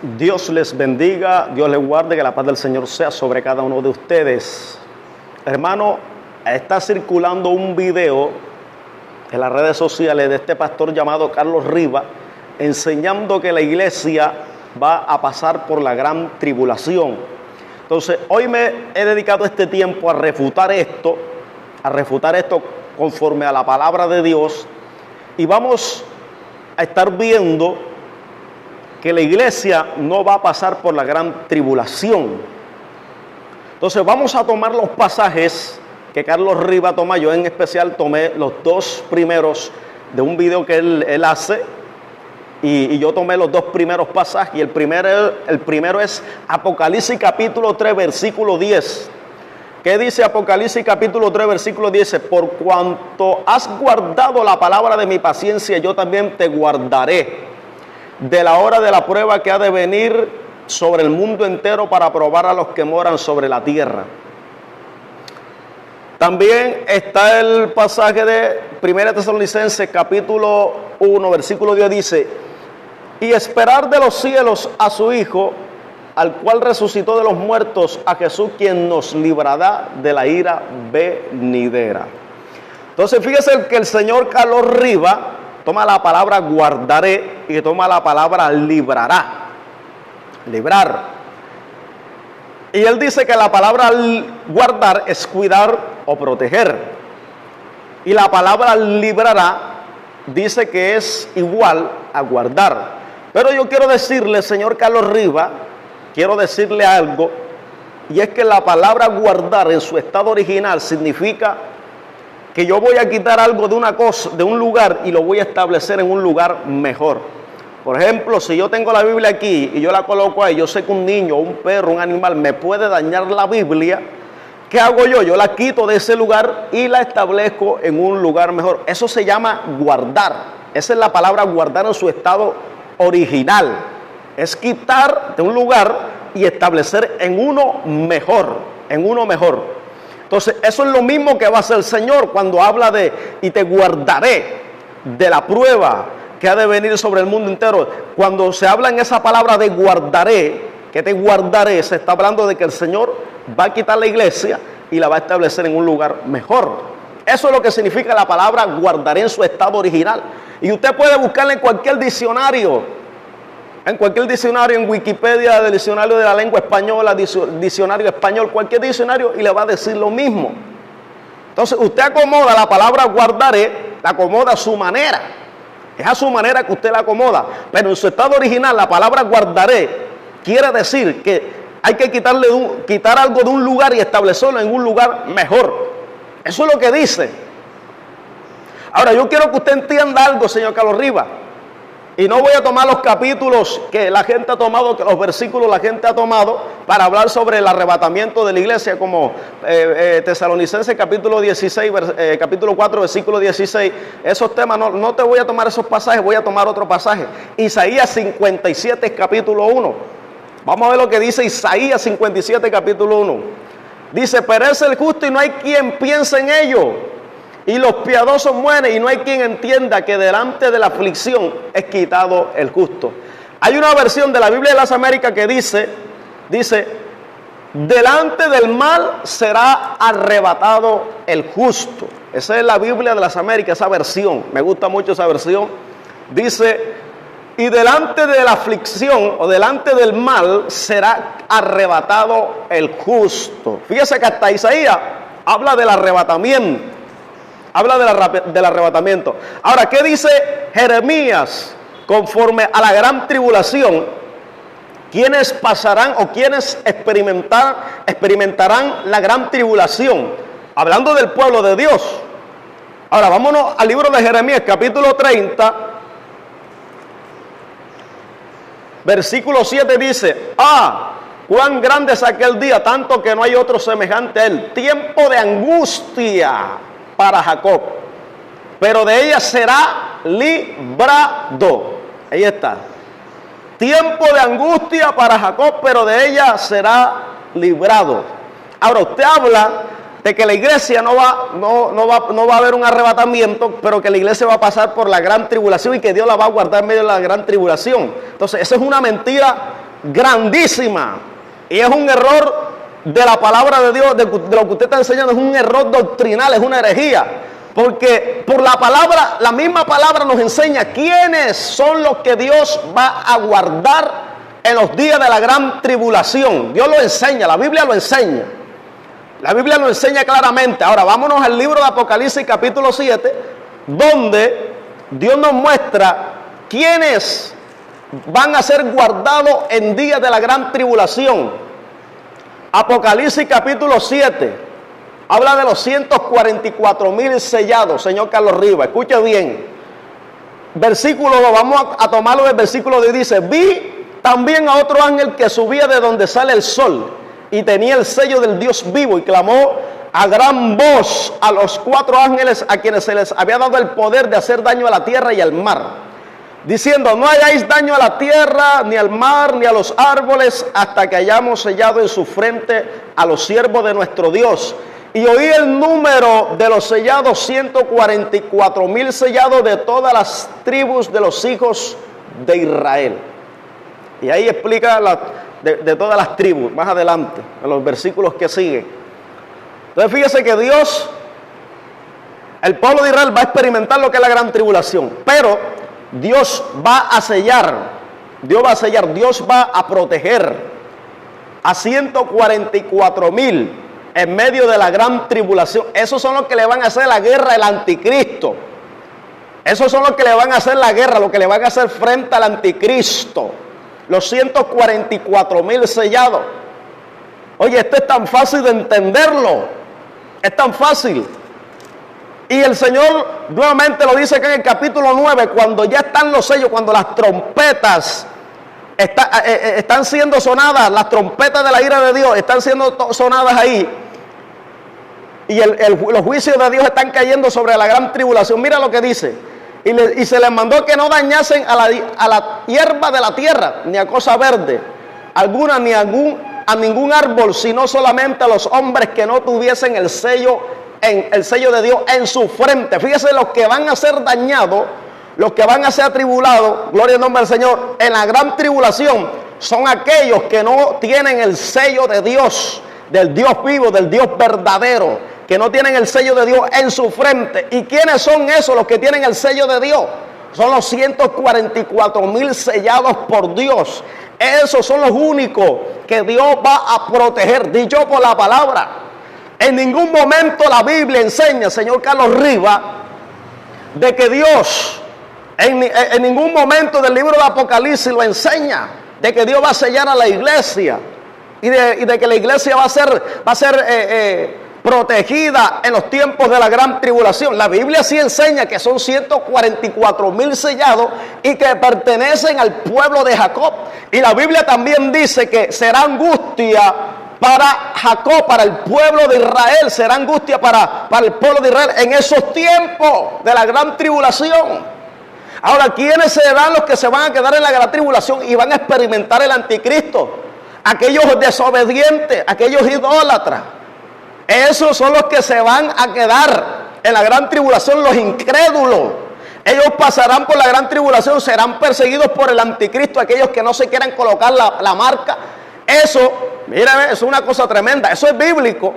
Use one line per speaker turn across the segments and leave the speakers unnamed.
Dios les bendiga, Dios les guarde, que la paz del Señor sea sobre cada uno de ustedes. Hermano, está circulando un video en las redes sociales de este pastor llamado Carlos Riva, enseñando que la iglesia va a pasar por la gran tribulación. Entonces, hoy me he dedicado este tiempo a refutar esto conforme a la palabra de Dios, y vamos a estar viendo que la iglesia no va a pasar por la gran tribulación. Entonces vamos a tomar los pasajes que Carlos Riva toma. Yo en especial tomé los dos primeros de un video que él hace, y yo tomé los dos primeros pasajes, y el primero es Apocalipsis capítulo 3 versículo 10. ¿Qué dice Apocalipsis capítulo 3 versículo 10? Por cuanto has guardado la palabra de mi paciencia, yo también te guardaré de la hora de la prueba que ha de venir sobre el mundo entero para probar a los que moran sobre la tierra. También está el pasaje de 1 Tesalonicenses capítulo 1 versículo 10, dice: y esperar de los cielos a su Hijo, al cual resucitó de los muertos, a Jesús, quien nos librará de la ira venidera. Entonces fíjese que el señor Carlos Riva toma la palabra guardaré y toma la palabra librará. Librar. Y él dice que la palabra guardar es cuidar o proteger. Y la palabra librará dice que es igual a guardar. Pero yo quiero decirle, señor Carlos Riva, quiero decirle algo, y es que la palabra guardar en su estado original significa que yo voy a quitar algo de una cosa, de un lugar, y lo voy a establecer en un lugar mejor. Por ejemplo, si yo tengo la Biblia aquí y yo la coloco ahí, yo sé que un niño, un perro, un animal me puede dañar la Biblia. ¿Qué hago yo? Yo la quito de ese lugar y la establezco en un lugar mejor. Eso se llama guardar. Esa es la palabra guardar en su estado original. Es quitar de un lugar y establecer en uno mejor, en uno mejor. Entonces, eso es lo mismo que va a hacer el Señor cuando habla de y te guardaré de la prueba que ha de venir sobre el mundo entero. Cuando se habla en esa palabra de guardaré, que te guardaré, se está hablando de que el Señor va a quitar la iglesia y la va a establecer en un lugar mejor. Eso es lo que significa la palabra guardaré en su estado original. Y usted puede buscarla en cualquier diccionario. En Wikipedia, del diccionario de la lengua española, diccionario español, cualquier diccionario, y le va a decir lo mismo. Entonces usted acomoda la palabra guardaré, la acomoda a su manera. Es a su manera que usted la acomoda. Pero en su estado original, la palabra guardaré quiere decir que hay que quitar algo de un lugar y establecerlo en un lugar mejor. Eso es lo que dice. Ahora, yo quiero que usted entienda algo, señor Carlos Riva. Y no voy a tomar los capítulos que la gente ha tomado, que los versículos la gente ha tomado para hablar sobre el arrebatamiento de la iglesia, como Tesalonicenses capítulo 16, capítulo 4, versículo 16. Esos temas, no te voy a tomar esos pasajes, voy a tomar otro pasaje. Isaías 57, capítulo 1. Vamos a ver lo que dice Isaías 57, capítulo 1. Dice: perece el justo y no hay quien piense en ello. Y los piadosos mueren y no hay quien entienda que delante de la aflicción es quitado el justo. Hay una versión de la Biblia de las Américas que dice, delante del mal será arrebatado el justo. Esa es la Biblia de las Américas, esa versión. Me gusta mucho esa versión. Dice, y delante de la aflicción o delante del mal será arrebatado el justo. Fíjese que hasta Isaías habla del arrebatamiento. Habla del arrebatamiento. Ahora, ¿qué dice Jeremías? Conforme a la gran tribulación, ¿quiénes pasarán o quiénes experimentarán la gran tribulación? Hablando del pueblo de Dios. Ahora, vámonos al libro de Jeremías, capítulo 30, versículo 7 dice: cuán grande es aquel día, tanto que no hay otro semejante a él. Tiempo de angustia para Jacob, pero de ella será librado. Ahí está. Tiempo de angustia para Jacob, pero de ella será librado. Ahora usted habla de que la iglesia no va a haber un arrebatamiento, pero que la iglesia va a pasar por la gran tribulación y que Dios la va a guardar en medio de la gran tribulación. Entonces, esa es una mentira grandísima. Y es un error de la palabra de Dios, de lo que usted está enseñando, es un error doctrinal, es una herejía. Porque por la palabra, la misma palabra nos enseña quiénes son los que Dios va a guardar en los días de la gran tribulación. Dios lo enseña, la Biblia lo enseña. La Biblia lo enseña claramente. Ahora vámonos al libro de Apocalipsis capítulo 7, donde Dios nos muestra quiénes van a ser guardados en días de la gran tribulación. Apocalipsis capítulo 7 habla de los 144,000 sellados, señor Carlos Rivas. Escuche bien. Versículo 2, vamos a tomarlo del versículo 2. Dice: vi también a otro ángel que subía de donde sale el sol y tenía el sello del Dios vivo, y clamó a gran voz a los 4 ángeles a quienes se les había dado el poder de hacer daño a la tierra y al mar, diciendo: no hagáis daño a la tierra, ni al mar, ni a los árboles, hasta que hayamos sellado en su frente a los siervos de nuestro Dios. Y oí el número de los sellados, 144,000 sellados de todas las tribus de los hijos de Israel. Y ahí explica de todas las tribus, más adelante, en los versículos que siguen. Entonces fíjese que Dios, el pueblo de Israel va a experimentar lo que es la gran tribulación, pero Dios va a sellar, Dios va a proteger a 144,000 en medio de la gran tribulación. Esos son los que le van a hacer la guerra al anticristo. Esos son los que le van a hacer la guerra, los que le van a hacer frente al anticristo. Los 144,000 sellados. Oye, esto es tan fácil de entenderlo. Es tan fácil. Y el Señor nuevamente lo dice acá en el capítulo 9, cuando ya están los sellos, cuando las trompetas están siendo sonadas, las trompetas de la ira de Dios están siendo sonadas ahí. Y los juicios de Dios están cayendo sobre la gran tribulación. Mira lo que dice. Y se les mandó que no dañasen a la hierba de la tierra, ni a cosa verde alguna, ni a ningún árbol, sino solamente a los hombres que no tuviesen el sello de Dios en su frente. Fíjese, los que van a ser dañados, los que van a ser atribulados, gloria al nombre del Señor, en la gran tribulación, son aquellos que no tienen el sello de Dios, del Dios vivo, del Dios verdadero, que no tienen el sello de Dios en su frente. ¿Y quiénes son esos los que tienen el sello de Dios? Son los 144,000 sellados por Dios. Esos son los únicos que Dios va a proteger, dicho por la palabra. En ningún momento la Biblia enseña, señor Carlos Rivas, de que Dios, en ningún momento del libro de Apocalipsis lo enseña, de que Dios va a sellar a la iglesia y de que la iglesia va a ser protegida en los tiempos de la gran tribulación. La Biblia sí enseña que son 144,000 sellados y que pertenecen al pueblo de Jacob. Y la Biblia también dice que será angustia para Jacob, para el pueblo de Israel, será angustia para el pueblo de Israel en esos tiempos de la gran tribulación. Ahora, ¿quiénes serán los que se van a quedar en la gran tribulación y van a experimentar el anticristo? Aquellos desobedientes, aquellos idólatras. Esos son los que se van a quedar en la gran tribulación, los incrédulos. Ellos pasarán por la gran tribulación, serán perseguidos por el anticristo, aquellos que no se quieran colocar la marca. Eso, mírame, es una cosa tremenda, eso es bíblico.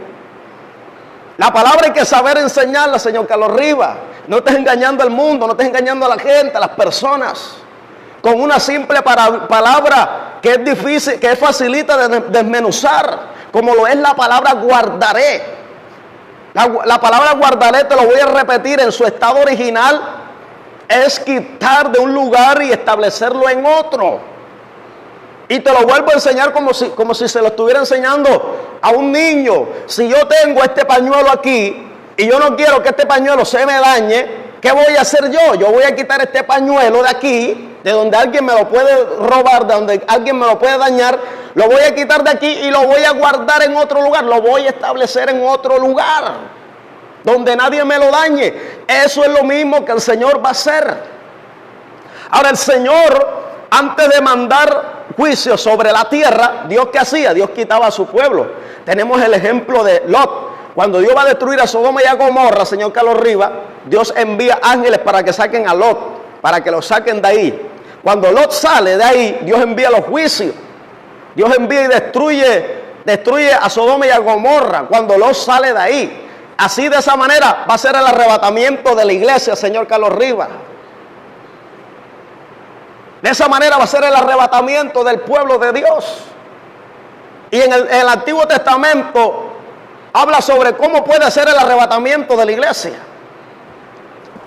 La palabra hay que saber enseñarla, señor Carlos Rivas. No estés engañando al mundo, no estés engañando a la gente, a las personas, con una simple palabra que es difícil, que es facilita de desmenuzar, como lo es la palabra guardaré. La palabra guardaré, te lo voy a repetir, en su estado original es quitar de un lugar y establecerlo en otro. Y te lo vuelvo a enseñar como si se lo estuviera enseñando a un niño. Si yo tengo este pañuelo aquí y yo no quiero que este pañuelo se me dañe, ¿qué voy a hacer yo? Yo voy a quitar este pañuelo de aquí, de donde alguien me lo puede robar, de donde alguien me lo puede dañar. Lo voy a quitar de aquí y lo voy a guardar en otro lugar. Lo voy a establecer en otro lugar, donde nadie me lo dañe. Eso es lo mismo que el Señor va a hacer. Ahora, el Señor, antes de mandar juicio sobre la tierra, ¿Dios qué hacía? Dios quitaba a su pueblo. Tenemos el ejemplo de Lot. Cuando Dios va a destruir a Sodoma y a Gomorra, señor Carlos Rivas, Dios envía ángeles para que saquen a Lot, para que lo saquen de ahí. Cuando Lot sale de ahí, Dios envía los juicios. Dios envía y destruye a Sodoma y a Gomorra cuando Lot sale de ahí. Así, de esa manera va a ser el arrebatamiento de la iglesia, señor Carlos Rivas. De esa manera va a ser el arrebatamiento del pueblo de Dios. Y en el Antiguo Testamento habla sobre cómo puede ser el arrebatamiento de la iglesia.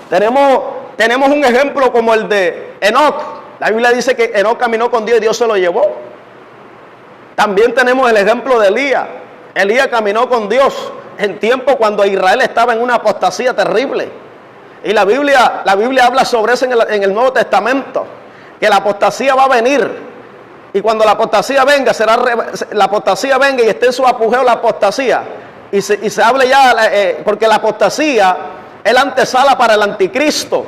Tenemos un ejemplo como el de Enoc. La Biblia dice que Enoc caminó con Dios y Dios se lo llevó. También tenemos el ejemplo de Elías. Elías caminó con Dios en tiempo cuando Israel estaba en una apostasía terrible. Y la Biblia habla sobre eso en el Nuevo Testamento, que la apostasía va a venir. Y cuando la apostasía venga, y esté en su apogeo la apostasía, y se hable ya, porque la apostasía es la antesala para el anticristo.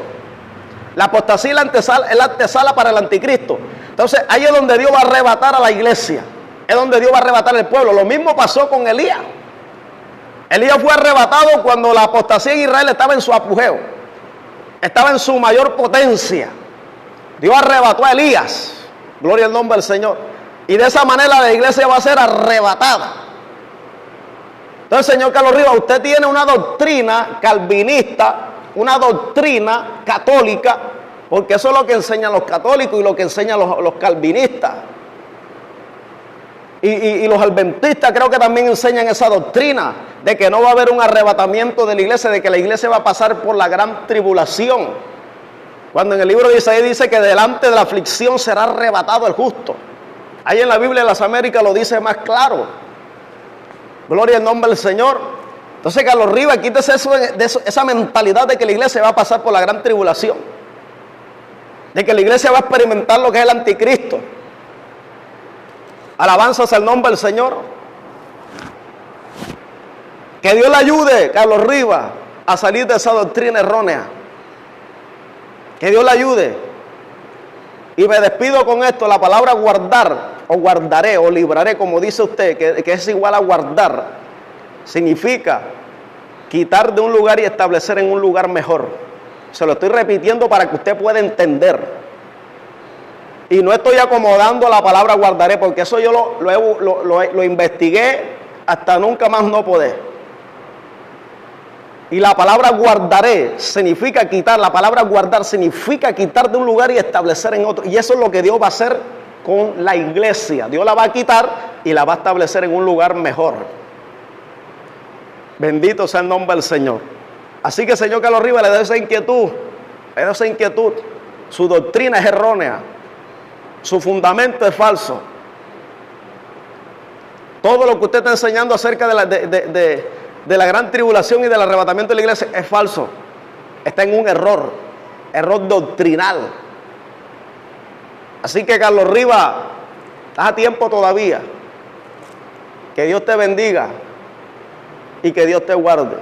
La apostasía es la antesala para el anticristo. Entonces ahí es donde Dios va a arrebatar a la iglesia, es donde Dios va a arrebatar al pueblo. Lo mismo pasó con Elías. Elías fue arrebatado cuando la apostasía en Israel estaba en su apogeo, estaba en su mayor potencia. Dios arrebató a Elías. Gloria al nombre del Señor. Y de esa manera la iglesia va a ser arrebatada. Entonces, señor Carlos Rivas, usted tiene una doctrina calvinista, una doctrina católica, porque eso es lo que enseñan los católicos y lo que enseñan los calvinistas. Y los adventistas creo que también enseñan esa doctrina de que no va a haber un arrebatamiento de la iglesia, de que la iglesia va a pasar por la gran tribulación. Cuando en el libro de Isaías dice que delante de la aflicción será arrebatado el justo. Ahí en la Biblia de las Américas lo dice más claro. Gloria al nombre del Señor. Entonces, Carlos Rivas, quítese esa mentalidad de que la iglesia va a pasar por la gran tribulación, de que la iglesia va a experimentar lo que es el anticristo. Alabanzas al nombre del Señor. Que Dios le ayude, Carlos Rivas, a salir de esa doctrina errónea. Que Dios le ayude. Y me despido con esto. La palabra guardar, o guardaré, o libraré, como dice usted, que es igual a guardar, significa quitar de un lugar y establecer en un lugar mejor. Se lo estoy repitiendo para que usted pueda entender. Y no estoy acomodando la palabra guardaré, porque eso yo lo investigué hasta nunca más no poder. Y la palabra guardaré significa quitar. La palabra guardar significa quitar de un lugar y establecer en otro. Y eso es lo que Dios va a hacer con la iglesia. Dios la va a quitar y la va a establecer en un lugar mejor. Bendito sea el nombre del Señor. Así que, señor Carlos Rivas, le doy esa inquietud. Su doctrina es errónea. Su fundamento es falso. Todo lo que usted está enseñando acerca de la gran tribulación y del arrebatamiento de la iglesia es falso. Está en un error doctrinal. Así que, Carlos Rivas, estás a tiempo todavía. Que Dios te bendiga y que Dios te guarde.